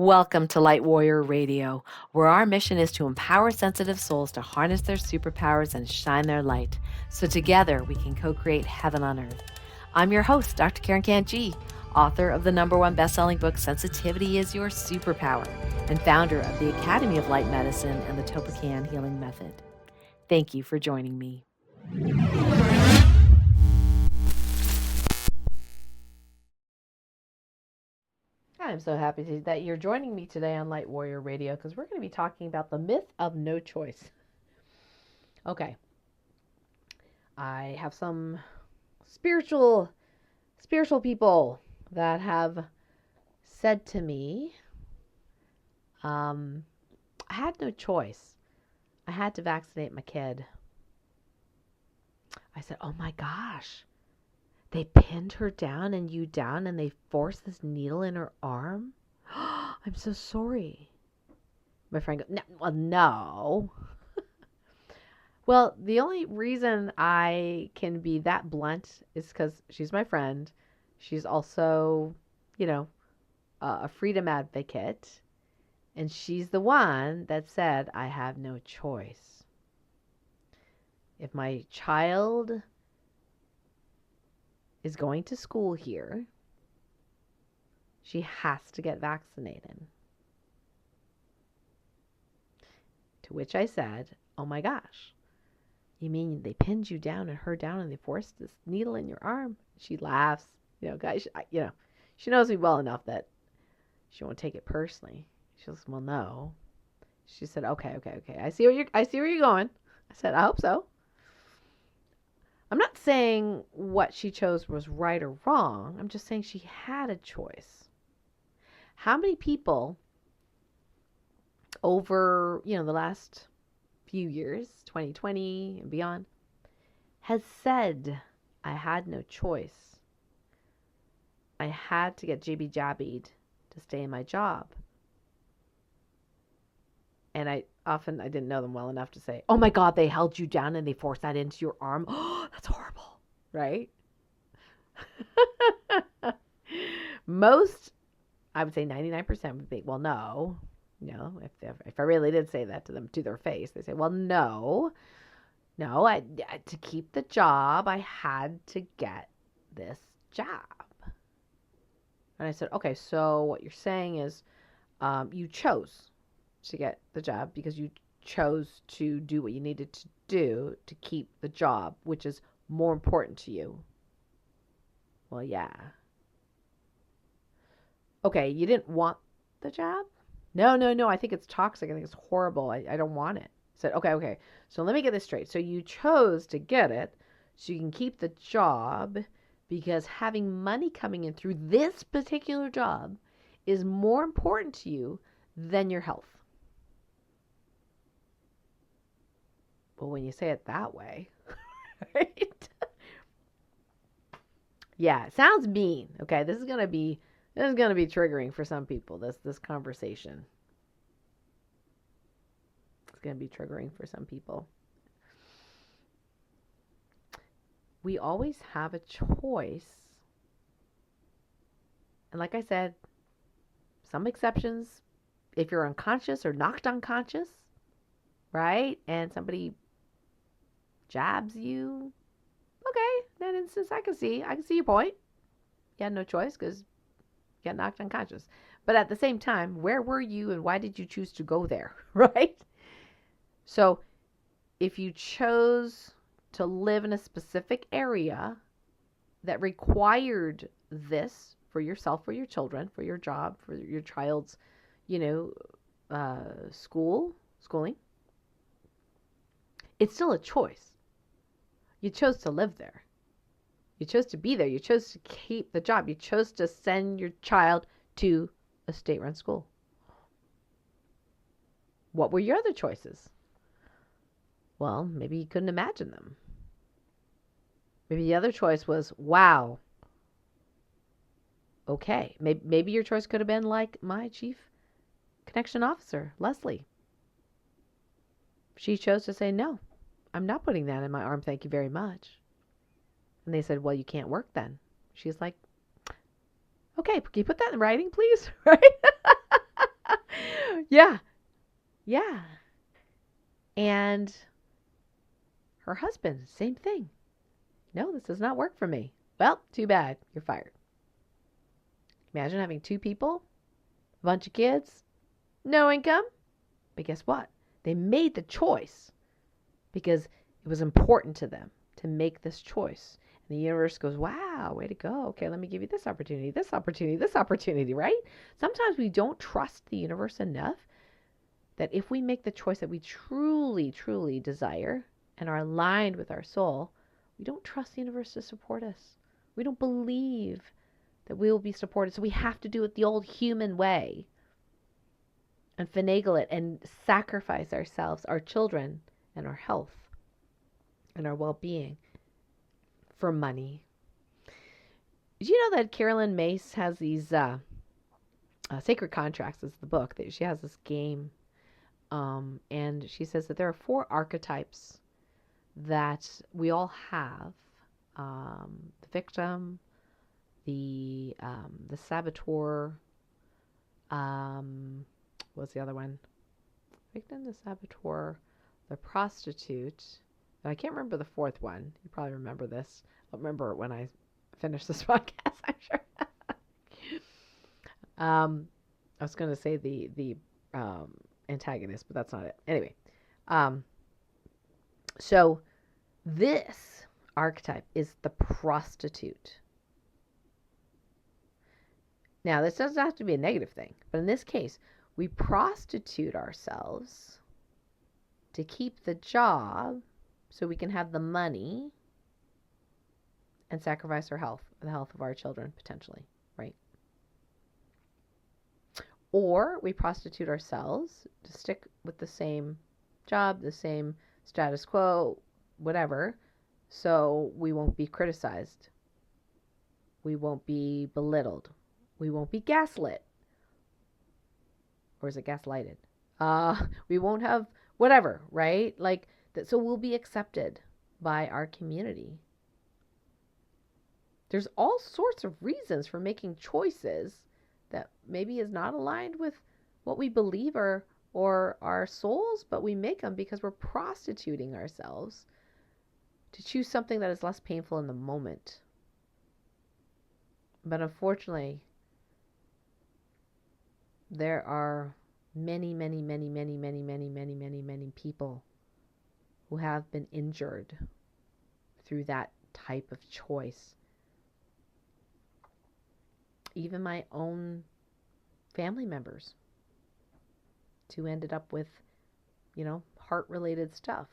Welcome to Light Warrior Radio, where our mission is to empower sensitive souls to harness their superpowers and shine their light, so together we can co-create heaven on earth. I'm your host, Dr. 𝗟𝗡𝗟𝗣𝗡, author of the #1 best-selling book, Sensitivity is Your Superpower, and founder of the Academy of Light Medicine and the 𝗟𝗚𝗡𝗟𝗡 Healing Method. Thank you for joining me. I'm so happy that you're joining me today on Light Warrior Radio, because we're going to be talking about the myth of no choice. Okay. I have some spiritual people that have said to me, I had no choice. I had to vaccinate my kid. I said, oh my gosh. They pinned her down and you down and they forced this needle in her arm? I'm so sorry. My friend goes, no. Well, the only reason I can be that blunt is because she's my friend. She's also, a freedom advocate. And she's the one that said, I have no choice. If my child is going to school here, she has to get vaccinated. To which I said, oh my gosh, you mean they pinned you down and her down and they forced this needle in your arm? She laughs. Guys, she knows me well enough that she won't take it personally. She goes, well, no. She said, okay. I see where you're going. I said, I hope so. I'm not saying what she chose was right or wrong. I'm just saying she had a choice. How many people over, the last few years, 2020 and beyond, has said, I had no choice. I had to get jibby-jabbied to stay in my job. And I didn't know them well enough to say, oh my God, they held you down and they forced that into your arm. Oh, that's horrible, right? Most, I would say 99% would be, well, no. If I really did say that to them to their face, they say, well, no, to keep the job, I had to get this job. And I said, okay, so what you're saying is you chose to get the job because you chose to do what you needed to do to keep the job, which is more important to you. Well, yeah. Okay, you didn't want the job? No, I think it's toxic. I think it's horrible. I don't want it. I said, okay. So let me get this straight. So you chose to get it so you can keep the job because having money coming in through this particular job is more important to you than your health. Well, when you say it that way, right? Yeah, it sounds mean. Okay, this is gonna be triggering for some people. This conversation. It's gonna be triggering for some people. We always have a choice, and like I said, some exceptions. If you're unconscious or knocked unconscious, right, and somebody jabs you, okay, in that instance, I can see your point. You had no choice because you got knocked unconscious. But at the same time, where were you and why did you choose to go there, right? So if you chose to live in a specific area that required this for yourself, for your children, for your job, for your child's, schooling, it's still a choice. You chose to live there. You chose to be there. You chose to keep the job. You chose to send your child to a state-run school. What were your other choices? Well, maybe you couldn't imagine them. Maybe the other choice was, wow. Okay. Maybe your choice could have been like my chief connection officer, Leslie. She chose to say, no, I'm not putting that in my arm, thank you very much. And they said, well, you can't work then. She's like, okay, can you put that in writing, please? Right? Yeah. Yeah. And her husband, same thing. No, this does not work for me. Well, too bad. You're fired. Imagine having two people, a bunch of kids, no income. But guess what? They made the choice because it was important to them to make this choice. And the universe goes, wow, way to go. Okay, let me give you this opportunity, this opportunity, this opportunity, right? Sometimes we don't trust the universe enough that if we make the choice that we truly, truly desire and are aligned with our soul, we don't trust the universe to support us. We don't believe that we will be supported. So we have to do it the old human way and finagle it and sacrifice ourselves, our children, and our health and our well-being for money. Did you know that Carolyn Mace has these Sacred Contracts is the book. She has this game. And she says that there are 4 archetypes that we all have. The victim, the saboteur, what's the other one? Victim, the saboteur, the prostitute. And I can't remember the 4th one. You probably remember this. I'll remember it when I finish this podcast, I'm sure. I was going to say the antagonist, but that's not it. Anyway, so this archetype is the prostitute. Now, this doesn't have to be a negative thing, but in this case, we prostitute ourselves to keep the job so we can have the money and sacrifice our health, the health of our children, potentially, right? Or we prostitute ourselves to stick with the same job, the same status quo, whatever, so we won't be criticized. We won't be belittled. We won't be gaslit. Or is it gaslighted? We won't have whatever, right? Like that, so we'll be accepted by our community. There's all sorts of reasons for making choices that maybe is not aligned with what we believe or our souls, but we make them because we're prostituting ourselves to choose something that is less painful in the moment. But unfortunately, there are many, many, many, many, many, many, many, many, many people who have been injured through that type of choice. Even my own family members who ended up with, heart-related stuff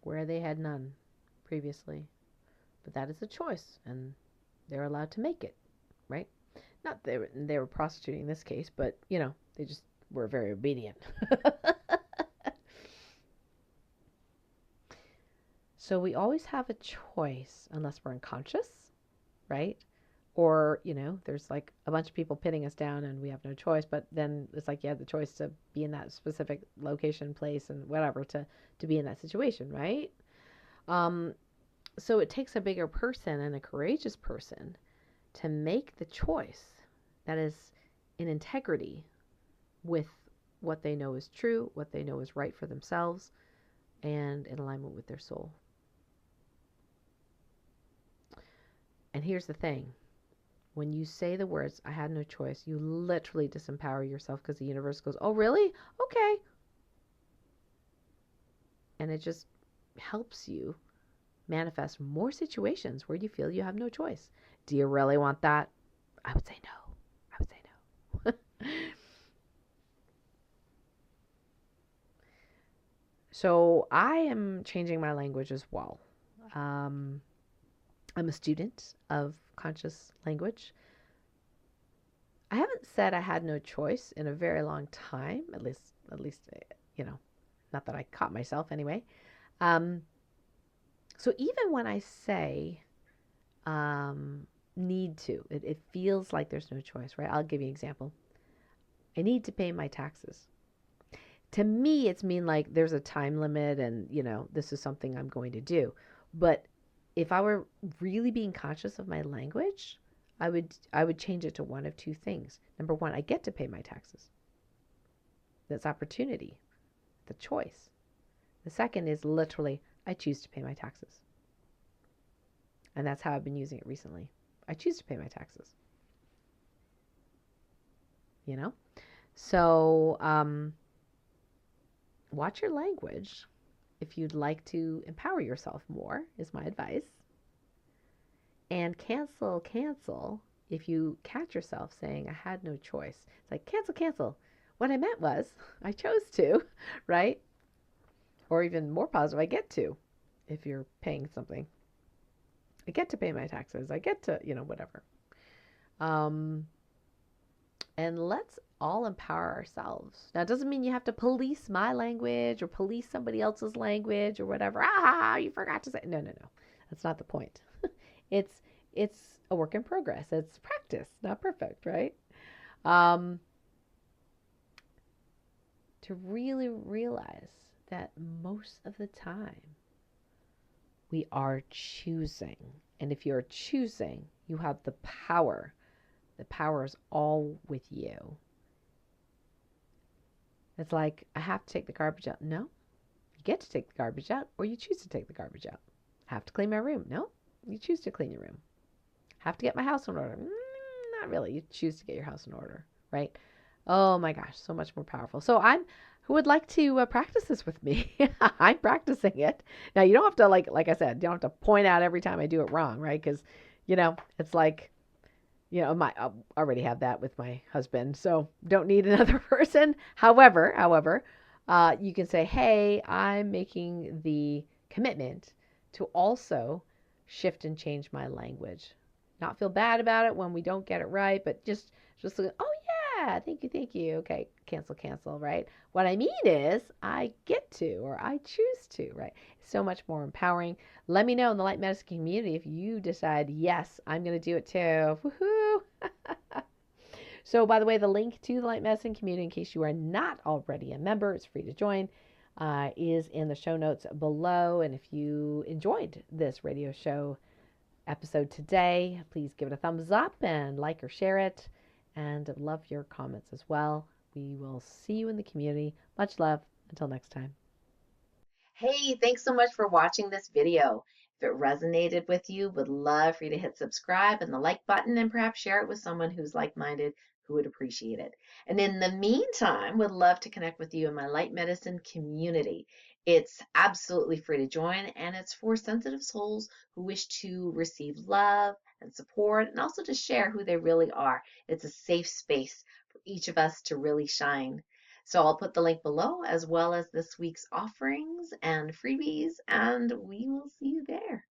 where they had none previously. But that is a choice, and they're allowed to make it, right? Not they were prostituting in this case, but, they just were very obedient. So we always have a choice, unless we're unconscious, right? Or, there's like a bunch of people pinning us down and we have no choice, but then it's like you have the choice to be in that specific location, place, and whatever to be in that situation, right? So it takes a bigger person and a courageous person to make the choice that is in integrity with what they know is true, what they know is right for themselves, and in alignment with their soul. And here's the thing. When you say the words, I had no choice, you literally disempower yourself because the universe goes, oh, really? Okay. And it just helps you manifest more situations where you feel you have no choice. Do you really want that? I would say no. I would say no. So I am changing my language as well. I'm a student of conscious language. I haven't said I had no choice in a very long time, at least, not that I caught myself anyway. So even when I say need to, it feels like there's no choice, right? I'll give you an example. I need to pay my taxes. To me, it's mean like there's a time limit and, this is something I'm going to do. But if I were really being conscious of my language, I would change it to one of two things. Number one, I get to pay my taxes. That's opportunity, the choice. The second is literally, I choose to pay my taxes. And that's how I've been using it recently. I choose to pay my taxes. You know? So, watch your language. If you'd like to empower yourself more, is my advice. And cancel if you catch yourself saying, I had no choice. It's like, cancel. What I meant was, I chose to, right? Or even more positive, I get to, if you're paying something. I get to pay my taxes. I get to, whatever. And let's all empower ourselves. Now, it doesn't mean you have to police my language or police somebody else's language or whatever. You forgot to say. No. That's not the point. It's a work in progress. It's practice, not perfect, right? To really realize that most of the time we are choosing. And if you're choosing, you have the power. The power is all with you. It's like, I have to take the garbage out. No, you get to take the garbage out, or you choose to take the garbage out. Have to clean my room. No, you choose to clean your room. Have to get my house in order. Not really. You choose to get your house in order, right? Oh my gosh, so much more powerful. So who would like to practice this with me? I'm practicing it. Now, you don't have to, like I said, you don't have to point out every time I do it wrong, right? Because, it's like, I already have that with my husband, so don't need another person. However, you can say, hey, I'm making the commitment to also shift and change my language. Not feel bad about it when we don't get it right, but just look, oh yeah, thank you. Okay, cancel, right? What I mean is I get to, or I choose to, right? So much more empowering. Let me know in the light medicine community if you decide, yes, I'm going to do it too. Woohoo! So, by the way, the link to the light medicine community, in case you are not already a member, it's free to join, is in the show notes below. And if you enjoyed this radio show episode today, please give it a thumbs up and like or share it. And I'd love your comments as well. We will see you in the community. Much love. Until next time. Hey, thanks so much for watching this video. If it resonated with you, would love for you to hit subscribe and the like button, and perhaps share it with someone who's like-minded who would appreciate it. And in the meantime, would love to connect with you in my light medicine community. It's absolutely free to join, and it's for sensitive souls who wish to receive love and support, and also to share who they really are. It's a safe space for each of us to really shine. So I'll put the link below, as well as this week's offerings and freebies, and we will see you there.